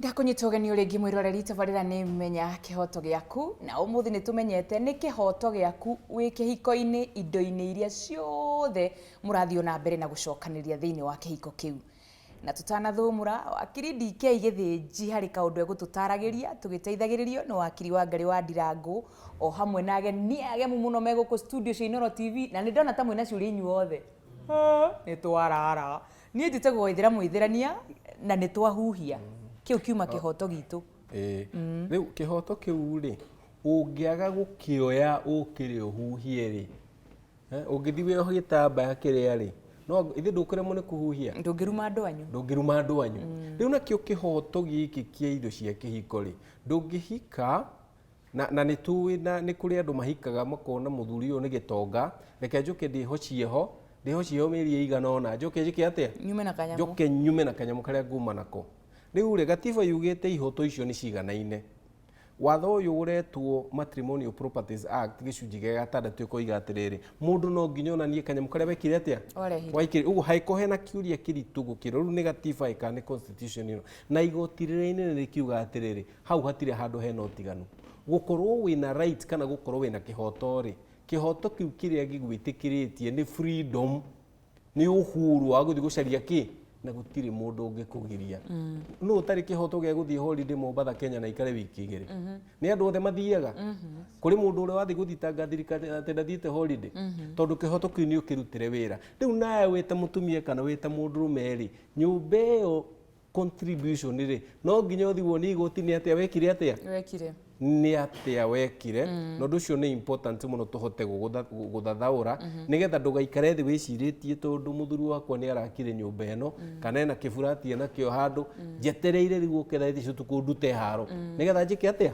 Ndakunyita ugeni uringi mwiroreri tabarira ni menya kihoto giaku na umuthi ni tumenyete ni kihoto giaku wi kihiko-ini indo-ini iria ciothe murathio na mbere na gucokaniria thiini wa kihiko kiu na tutanathumura wakiri DK githinji hari kaundu egututaragiria tugiteithagiririo no wakiri wa Ngari wa Ndirangu o hamwe na ageni agemu muno meguku studio cia Inooro TV na ni ndona ta mwina ciuri inyuothe ni twarara ni ndite gugithira muithirania na ni twahuhia kiu kiuma kihoto gitu riu kihoto kiu ri ungiaga gukioya ukire uhuhie ri ungithiwe gitambaya kiria ri no ithi ndukiremwo ni kuhuhia ndungiruma andu anyu riu nakio kihoto giki kia indo cia kihiko ri ndungihika na ni tuwi na ni kuri andu mahikaga makona muthuri uyu ni gitonga reke njuke ndihocieho mieri igana ona njuke njike atia nyume na kanyamu karia nguma nako riu ri gatiba yugite ihoto icio ni ciganaine watho uyu uretwo Matrimonial Properties Act gicunji gia 6 ikoiga atiriri mundu no nginya onanie kanyamu karia wekire atia waikire ugu haiko hena kiuria kiritu gukira riu ni gatiba ikane constitution ino na igoti rire rikiuga atiriri hau hatire handu hena utiganu gukorwo wina right kana gukorwo wina kihoto ri kihoto kiu kiria gigwitikiritie ni freedom ni uhuru wa guthi gucaria ki na gutire mundu ungikugiria no utari kihoto gia guthie holiday Mombasa Kenya na ikare wiki igiri ni andu othe mathiaga kuri mundu uri wathi guthitanga thirikari ati ndathiite holiday tondu kihoto kiu ni ukirutire wira riu nae wita mutumia kana wita mundu rumeri nyumba iyo contribution ri no nginya uthiwo ni igoti ni atia wekire ni atia wekire no nducio ni important muno tuhote guthathaura nigetha ndugaikare thi wiciritie tondu muthuri wakwa ni arakire nyumba eno kana ena kifurati na kio handu jetereire riu uketha ithi tukundute haro nigetha njike atia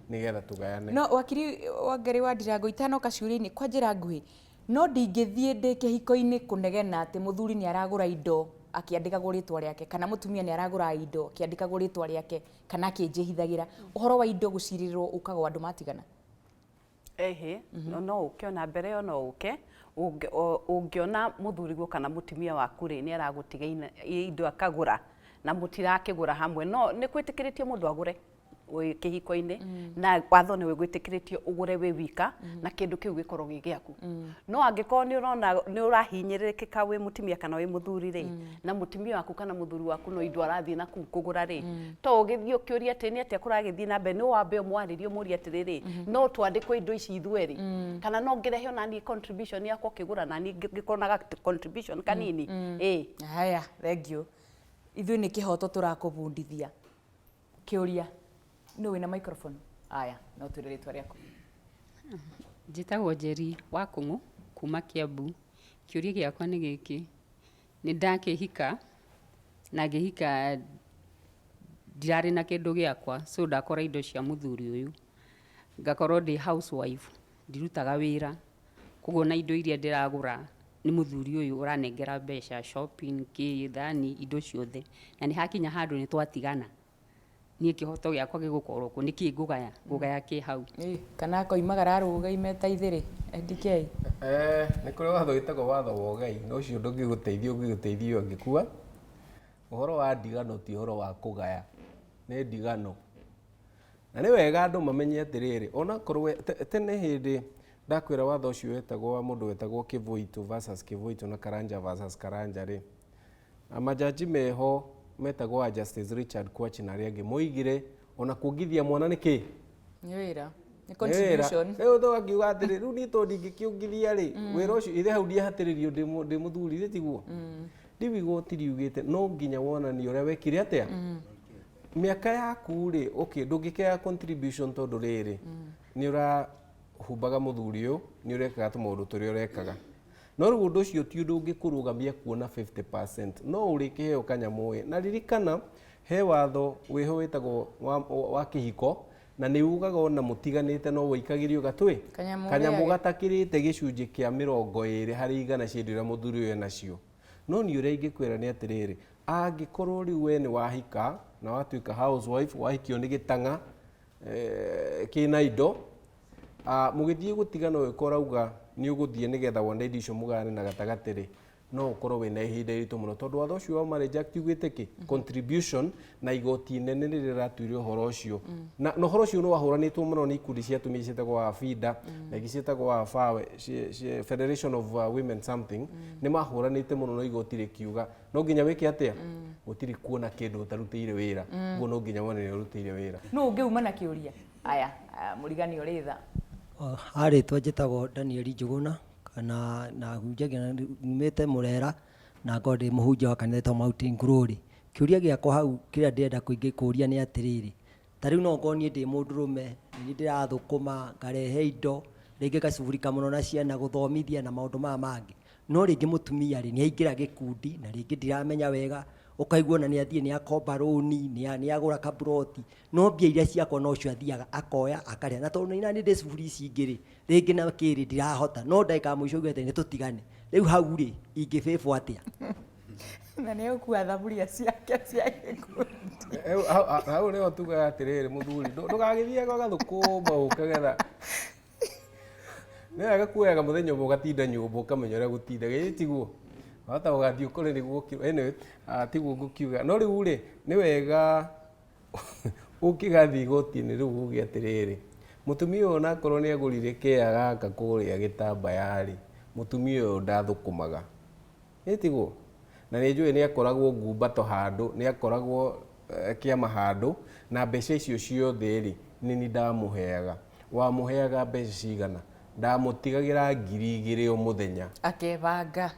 nigetha tugayane no wakiri wa Ngari wa Ndirangu itanoka ciuri-ini kwa njira nguhi no ndingithie ndi kihiko-ini kunegena ati muthuri ni aragura indo akiandikagwo ritwa riake kana mutumia ni aragura indo akiandikagwo ritwa riake kana akinjihithagira uhoro wa indo gucirirwo ukagwo andu matigana no ukiona mbere yo no uke ungiona muthuriguo kana mutumia waku ri ni aragutiga indo akagura na mutirakigura hamwe no ni kwitikiritie mundu agure kihiko-ini na watho ni wigwitikiritie ugure wi wika na kindu kiu gikorwo gi giaku no angikorwo ni urona ni urahinyiririka wi mutumia kana wi muthuri ri na mutumia waku kana muthuri waku no indo arathie na kugura ri to ugithie ukiuria ati ni atia kuragithie na mbere no wambe mwaririo muri atiriri no twandikwo indo ici ithweri kana no ngirehe ona ni contribution yakwa kigura na ni ngikonaga contribution kanini haya thank you ithui ni kihoto turakubundithia kiuria no wina microphone aya no twire ritwa riaku njitagwo Njeri wa Kung'u kuma Kiambu kiuria giakwa ni giki ni ndakihika na ngihika ndirari na kindu giakwa so ndakora indo cia muthuri uyu ngakorwo ndi housewife ndirutaga wira kuguo na indo iria ndiragura ni muthuri uyu uranengera mbeca shopping thani indo ciothe na ni hakinya handu ni twatigana ni kihoto giakwa gigukorwo ku niki ngugaya ki hau kana koimagara aruga imeta ithiri DK ni kuri watho gitagwo watho wa ugai no cio ndungiguteithio angikua uhoro wa ndigano ti uhoro wa kugaya ni ndigano na ni wega andu mamenye atiriri ona korwe tene hindi ndakwira watho ucio wetagwo wa mundu wetagwo Kivoito versus Kivoito na Karanja versus Karanja ri amajaji meho metagwo wa Justice Richard Kwachi na aria angi moigire ona kungithia mwana niki ni wira ni contribution riu ndo akiuga atiri riu ni to ndingikiungithia ri wira ucio ithe hau ndiahatiririo ndi muthuri ri tiguo ndiwigo tiriugite no nginya wonani uria wekire atia miaka yaku ri okay ndungikea contribution tondu riri ni ura humbaga muthuri uyu ni urekaga tumaundu turia urekaga no riu undu ucio ti undu ungikurugamia kuona 50% no urikiheo kanyamu na ririkana he watho wiho witagwo wa kihiko na ni ugaga ona mutiganite no wikagirio gatwi kanyamu gatakirite gicunji kia 20 hari igana cia ndira muthuri uyu nacio no ni uria ingikwira ni atiriri angikorwo riu we ni wahika na watuika housewife wahikio ni gitanga kina indo mugithie gutigana we korauga ni uguthie nigetha wona indo icio mugane na gatagatiri no ukorwo wina ihinda iritu muno tondu watho ucio wa marriage act ugite ki contribution na igoti nene ni riratuire uhoro ucio na uhoro ucio no wahuranitwo muno ni ikundi cia atumia cietagwo FIDA na ingi cietagwo FAWE Federation of Women something ni mahuranite muno no igoti rikiuga no nginya wike atia gutiri kuona kindu utarutire wira guo no nginya wone ni urutire wira no ungiuma na kiuria aya murigani uritha hari twajitagwo Daniel Njuguna kana na hunjagia numite Murera na ngode muhunjia wa kanitha Mountain Glory kiuria giakwa hau kiria ndenda kuingi kuria ni atiriri tariu no ngonie ndi mundurume ni ndirathukuma ngarehe indo ringi gacurika muno na ciana guthomithia na maundu ma mangi no ringi mutumia ri ni aingira gikundi na ringi ndiramenya wega ukaigua na ni athie ni akomba roni ni agura kabroti no mbia iria ciakwa no cio athiaga akoya akaria na tondu ina ni ndicuri ici ngiri ringi na kiri ndirahota no ndaika muico gwete ni tutigane riu hau ri ingibebwo atia na ni ukua thaburia ciake cia gikundi hau ni otuga atiriri muthuri ndugagithie gathukuma ukagetha nä agakuaga må thenya å gatinda nyå mba å kamenya å rä a gå tinda gä tiguo wahota å gathiä å kore nä guo tiguo ngå kiuga no rä u rä nä wega å kä gathiä igoti-inä rä u å gä atä rä rä må tumia å yå nakorwo nä agå rire kä a gaka kå rä a gä tambaya rä må tumia å yå ndathå kå maga ä tiguo na nä njå ä nä akoragwo ngumbato handå nä akoragwo kä ama handå na mbeca icio ciothe rä nä ni ndamå heaga wamå heaga mbeca cigana ndamutigagira 2,000 o muthenya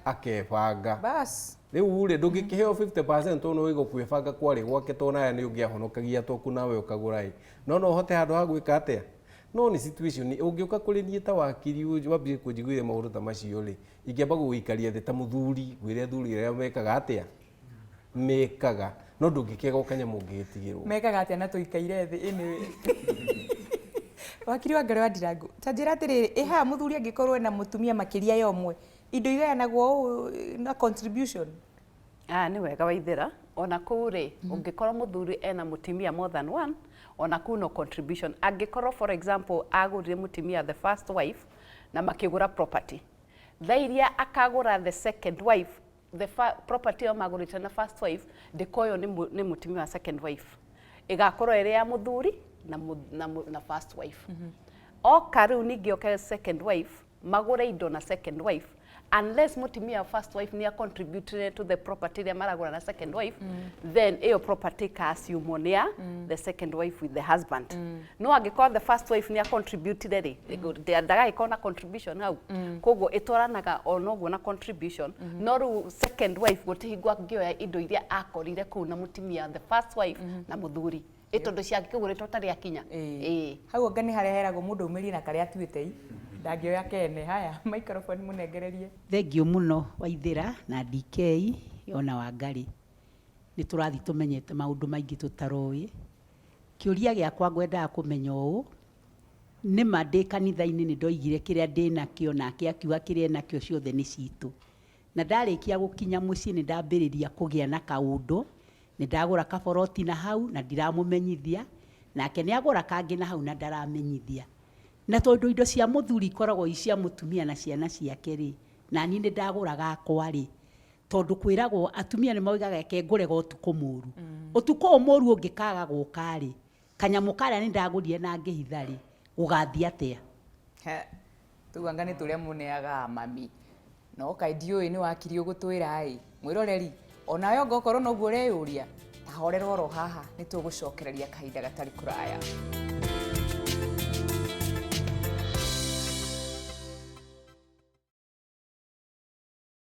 akebanga bas riu ri ndungikiheo 50% no wigo kwibanga kwari gwake tona aya ni ungiahonokagia toku nawe ukagura no hote handu ha gwika atia no ni situation ungiuka kuri nie ta wakiri wambie kunjiguire maundu ta macio ri ingiamba guikaria thi ta muthuri gwire athuri ria mekaga atia mekaga no ndungikega ukanyamo ngitigirwo mekaga atia na tuikaire thi ini wakiri wa Ngare wa Ndirangu tanjira atiriri iha muthuri angikorwo na mutumia makiria yomwe indo igayanagwo na contribution ni wega Waithira ona kuu ri ungikorwo muthuri ena mutumia more than one ona kuu no contribution angikorwo for example agurire mutumia the first wife na makigura property thairia akagura the second wife the property o magurite na first wife ndikoyo ni mutumia wa second wife igakorwo iri ya muthuri na first wife oka riu ningi oka second wife magure indo na second wife unless mutumia first wife ni contribute to the property ya maragura na second wife then iyo property ka assume ni the second wife with the husband no angikora the first wife ni contribute ri ndaga ikona contribution hau kogo itoranaga onoguo na contribution no ru second wife gutihingwa ngioya indo iria akorire ku na mutumia the first wife na muthuri itondo ciangikuguritwo tari akinya hau anga ni haria heragwo mundu umirie na karia atuite ndangioya kene haya microphone munengererie thengio muno Waithira na DK ona Wangari ni turathi tumenyete maundu maingi tutaroi kiuria giakwa ngwendaga kumenya uu ni mandi kanitha-ini ni ndoigire kiria ndina kio nake akiuga kiria nakio ciothe ni citu na ndarikia gukinya mucii ni ndambiriria kugia na kaundu ni ndagura kaboroti na hau na ndiramumenyithia nake ni agura kangi na hau na ndaramenyithia na tondu indo cia muthuri ikoragwo cia mutumia na ciana ciake ri na ni ndagura gakwa ri tondu kwiragwo atumia ni maugaga ke ngurega utuku muru utuku umuru ungikaga guka ri kanyamu karia ni ndagurire na ngihitha ri ugathia atia tuanga ni turia muneaga mami no kaindioi ni wakiri ugutwira mwiroreri onayo ngokorwo noguo ureyuria tahorerwo ro haha ni tugucokereria kahinda gatari kuraya.